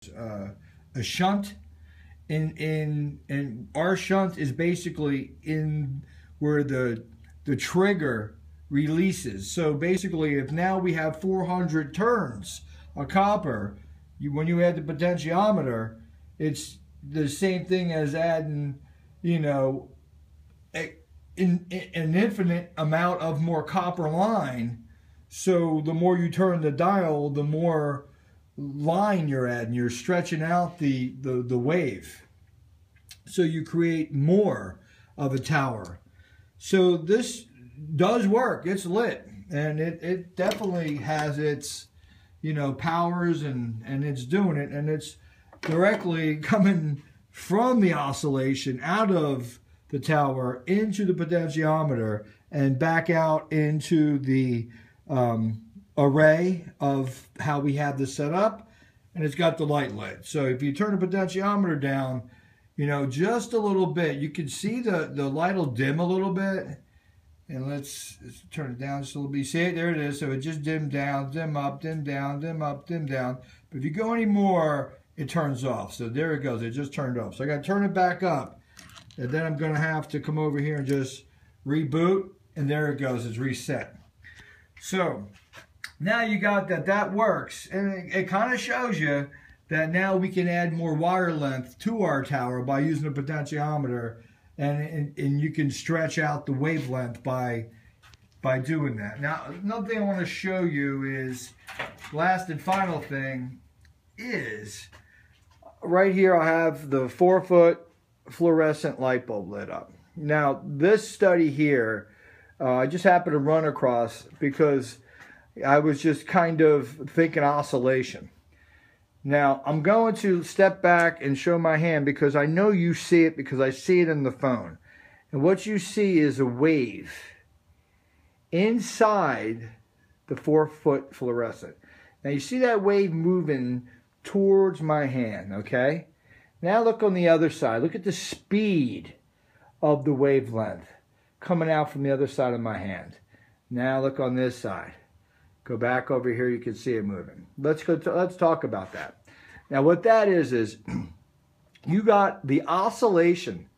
a shunt. And our shunt is basically in where the trigger releases. So basically, if now we have 400 turns of copper, when you add the potentiometer, it's the same thing as adding, you know, an infinite amount of more copper line. So the more you turn the dial, the more line you're adding. You're stretching out the wave. So you create more of a tower. So this does work. It's lit. And it definitely has its, you know, powers, and it's doing it. And it's directly coming from the oscillation out of the tower into the potentiometer and back out into the array of how we have this set up, and it's got the light lit. So if you turn the potentiometer down, you know, just a little bit, you can see the light will dim a little bit. And let's turn it down just a little bit. See it? There it is. So it just dimmed down, dim up, dim down, dim up, dim down. But if you go any more, it turns off. So there it goes. It just turned off. So I got to turn it back up. And then I'm going to have to come over here and just reboot. And there it goes. It's reset. So now you got that works. And it kind of shows you that now we can add more wire length to our tower by using a potentiometer. And you can stretch out the wavelength by doing that. Now, another thing I want to show you is, last and final thing is, right here I have the 4-foot fluorescent light bulb lit up. Now, this study here, I just happened to run across because I was just kind of thinking oscillation. Now, I'm going to step back and show my hand because I know you see it because I see it in the phone. And what you see is a wave inside the 4-foot fluorescent. Now, you see that wave moving towards my hand, okay? Now look on the other side. Look at the speed of the wavelength coming out from the other side of my hand. Now look on this side. Go back over here, you can see it moving. Let's talk about that. Now what that is you got the oscillation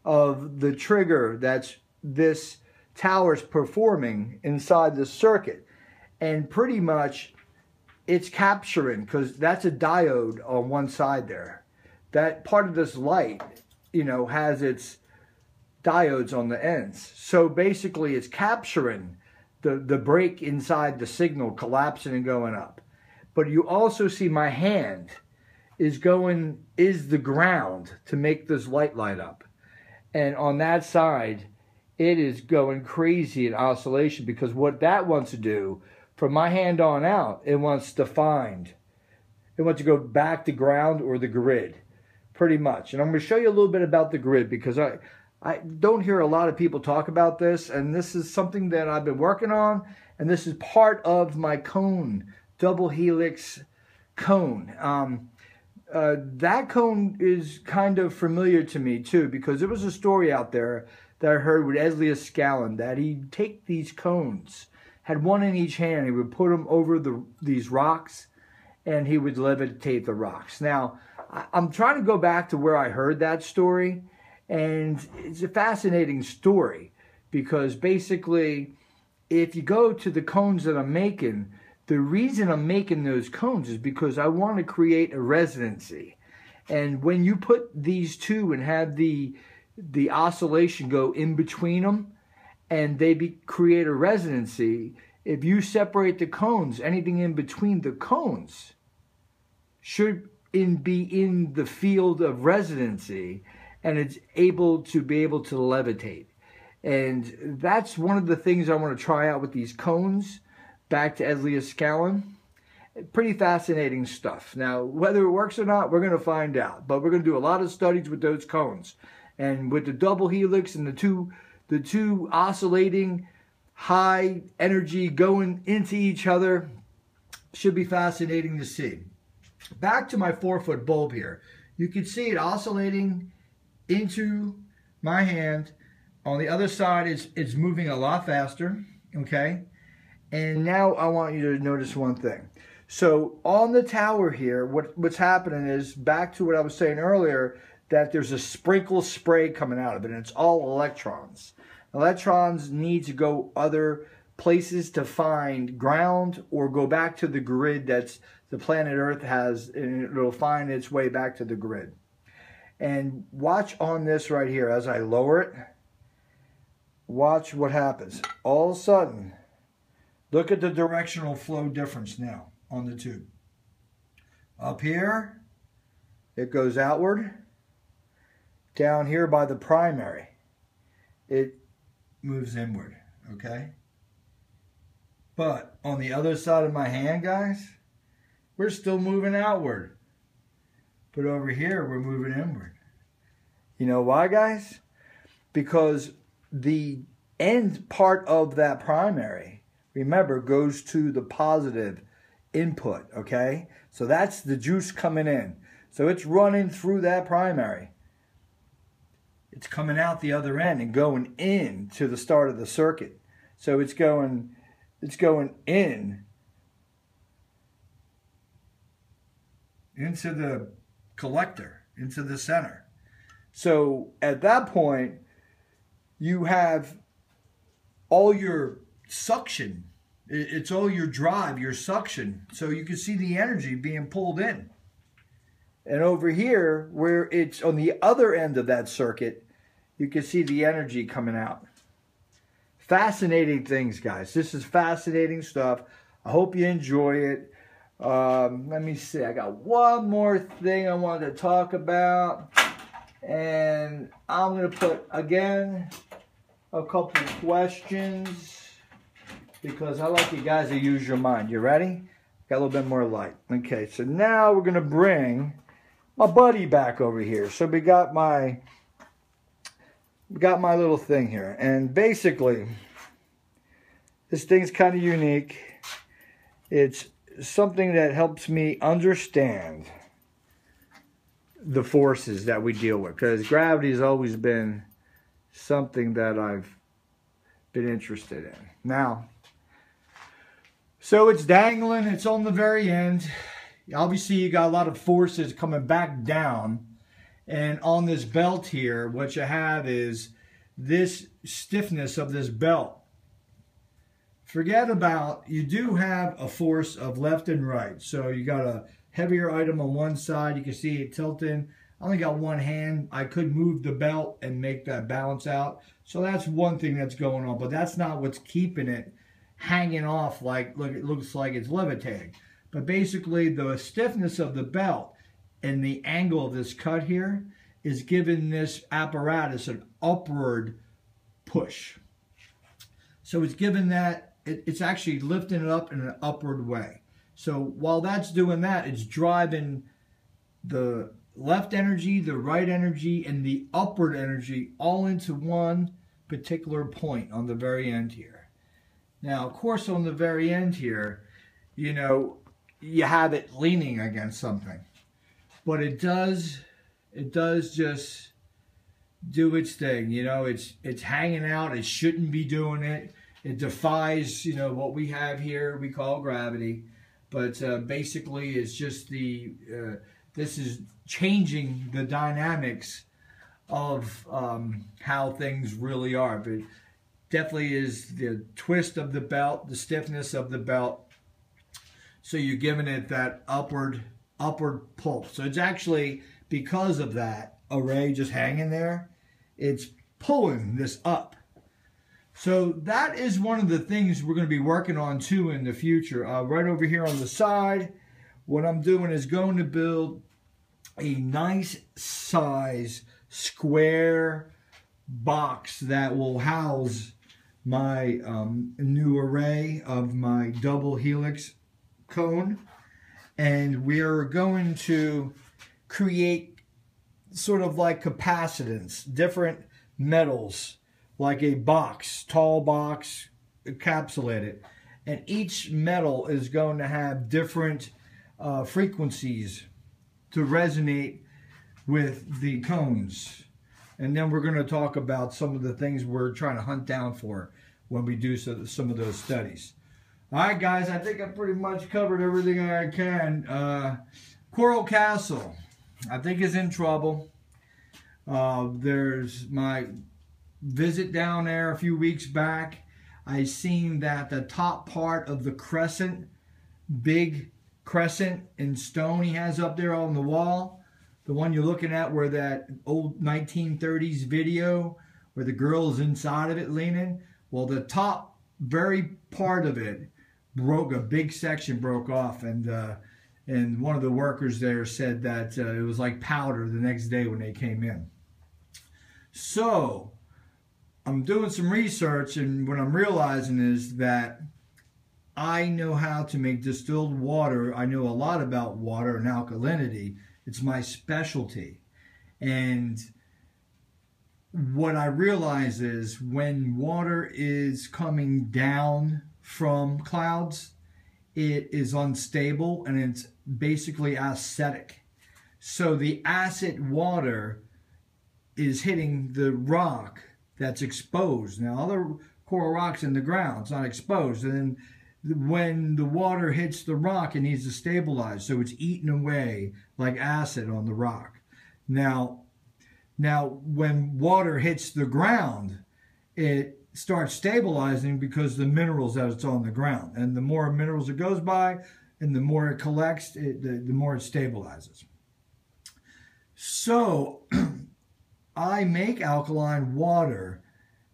of the trigger that's this tower's performing inside the circuit. And pretty much it's capturing, because that's a diode on one side there. That part of this light, you know, has its diodes on the ends. So basically it's capturing the break inside the signal collapsing and going up. But you also see my hand is the ground to make this light up. And on that side, it is going crazy in oscillation, because what that wants to do, from my hand on out, it wants to go back to ground or the grid, pretty much. And I'm going to show you a little bit about the grid, because I don't hear a lot of people talk about this, and this is something that I've been working on, and this is part of my cone, Double Helix cone. That cone is kind of familiar to me too, because there was a story out there that I heard with Leedskalnins that he'd take these cones, had one in each hand, he would put them over these rocks, and he would levitate the rocks. Now, I'm trying to go back to where I heard that story, and it's a fascinating story, because basically, if you go to the cones that I'm making, the reason I'm making those cones is because I want to create a resonancy. And when you put these two and have the oscillation go in between them, and they create a resonancy, if you separate the cones, anything in between the cones should be in the field of resonancy, and it's able to levitate. And that's one of the things I want to try out with these cones. Back to Leedskalnins. Pretty fascinating stuff. Now, whether it works or not, we're going to find out. But we're going to do a lot of studies with those cones. And with the double helix and the two oscillating high energy going into each other, should be fascinating to see. Back to my 4-foot bulb here. You can see it oscillating into my hand. On the other side, it's moving a lot faster, okay? And now I want you to notice one thing. So on the tower here, what's happening is, back to what I was saying earlier, that there's a sprinkle spray coming out of it, and it's all electrons. Electrons need to go other places to find ground or go back to the grid that's the planet Earth has, and it'll find its way back to the grid. And watch on this right here as I lower it. Watch what happens. All of a sudden, look at the directional flow difference now on the tube. Up here, it goes outward. Down here by the primary, it moves inward, okay? But on the other side of my hand, guys, we're still moving outward. But over here, we're moving inward. You know why, guys? Because the end part of that primary, remember, goes to the positive input, okay? So that's the juice coming in. So it's running through that primary. It's coming out the other end and going in to the start of the circuit. So it's going in into the collector, into the center. So at that point, you have all your suction. It's all your drive, your suction. So you can see the energy being pulled in. And over here, where it's on the other end of that circuit, you can see the energy coming out. Fascinating things, guys. This is fascinating stuff. I hope you enjoy it. Let me see. I got one more thing I wanted to talk about. And I'm going to put, again, a couple questions, because I like you guys to use your mind. You ready? Got a little bit more light. Okay, so now we're going to bring my buddy back over here. So we got my little thing here. And basically, this thing's kind of unique. It's something that helps me understand the forces that we deal with, because gravity has always been something that I've been interested in. Now, so it's dangling, it's on the very end. Obviously, you got a lot of forces coming back down, and on this belt here, what you have is this stiffness of this belt. Forget about, you do have a force of left and right. So you got a heavier item on one side. You can see it tilting. I only got one hand. I could move the belt and make that balance out. So that's one thing that's going on. But that's not what's keeping it hanging off like, look, it looks like it's levitating. But basically the stiffness of the belt and the angle of this cut here is giving this apparatus an upward push. So it's giving that, it's actually lifting it up in an upward way. So while that's doing that, it's driving the left energy, the right energy, and the upward energy all into one particular point on the very end here. Now, of course, on the very end here, you know, you have it leaning against something. But it does just do its thing. You know, it's hanging out. It shouldn't be doing it. It defies, you know, what we have here we call gravity. But basically, it's just this is changing the dynamics of how things really are. But definitely is the twist of the belt, the stiffness of the belt. So you're giving it that upward pull. So it's actually, because of that array just hanging there, it's pulling this up. So that is one of the things we're going to be working on too in the future. Right over here on the side, what I'm doing is going to build a nice size square box that will house my new array of my double helix cone. And we're going to create sort of like capacitance, different metals, like a box, tall box, encapsulated. And each metal is going to have different frequencies to resonate with the cones. And then we're going to talk about some of the things we're trying to hunt down for when we do some of those studies. All right, guys, I think I pretty much covered everything I can. Coral Castle, I think, is in trouble. There's my visit down there a few weeks back. I seen that the top part of the crescent, big crescent in stone he has up there on the wall, the one you're looking at where that old 1930s video where the girl is inside of it leaning, well, the top very part of it broke, a big section broke off, and one of the workers there said that it was like powder the next day when they came in. So I'm doing some research, and what I'm realizing is that I know how to make distilled water. I know a lot about water and alkalinity. It's my specialty. And what I realize is when water is coming down from clouds, it is unstable and it's basically acidic. So the acid water is hitting the rock that's exposed. Now, other coral rocks in the ground, it's not exposed. And then when the water hits the rock, it needs to stabilize. So it's eating away like acid on the rock. Now when water hits the ground, it starts stabilizing because the minerals that it's on the ground. And the more minerals it goes by, and the more it collects, the more it stabilizes. So I make alkaline water,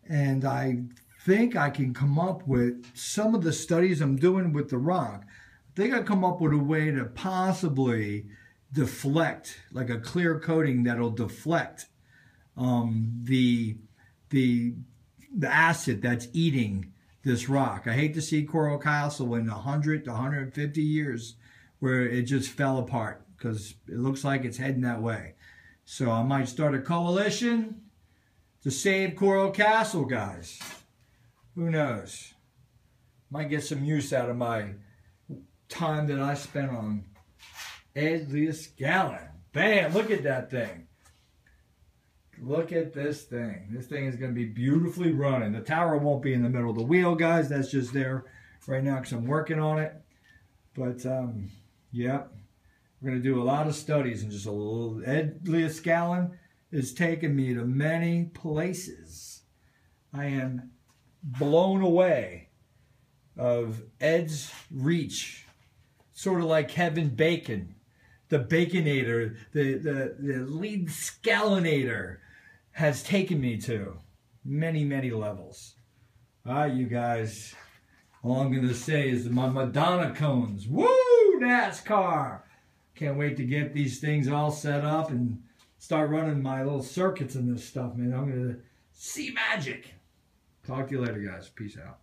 and I think I can come up with some of the studies I'm doing with the rock. I think I come up with a way to possibly deflect, like a clear coating that'll deflect the acid that's eating this rock. I hate to see Coral Castle in 100 to 150 years where it just fell apart, because it looks like it's heading that way. So I might start a coalition to save Coral Castle, guys. Who knows? Might get some use out of my time that I spent on Leedskalnins. Bam! Look at that thing. Look at this thing. This thing is going to be beautifully running. The tower won't be in the middle of the wheel, guys. That's just there right now because I'm working on it. But, yeah. We're going to do a lot of studies and just a little. Leedskalnins is taking me to many places. I am blown away of Ed's reach. Sort of like Kevin Bacon, the Baconator, the Leedskalninator has taken me to many, many levels. All right, you guys. All I'm going to say is my Madonna cones. Woo! NASCAR! Can't wait to get these things all set up and start running my little circuits and this stuff, man. I'm going to see magic. Talk to you later, guys. Peace out.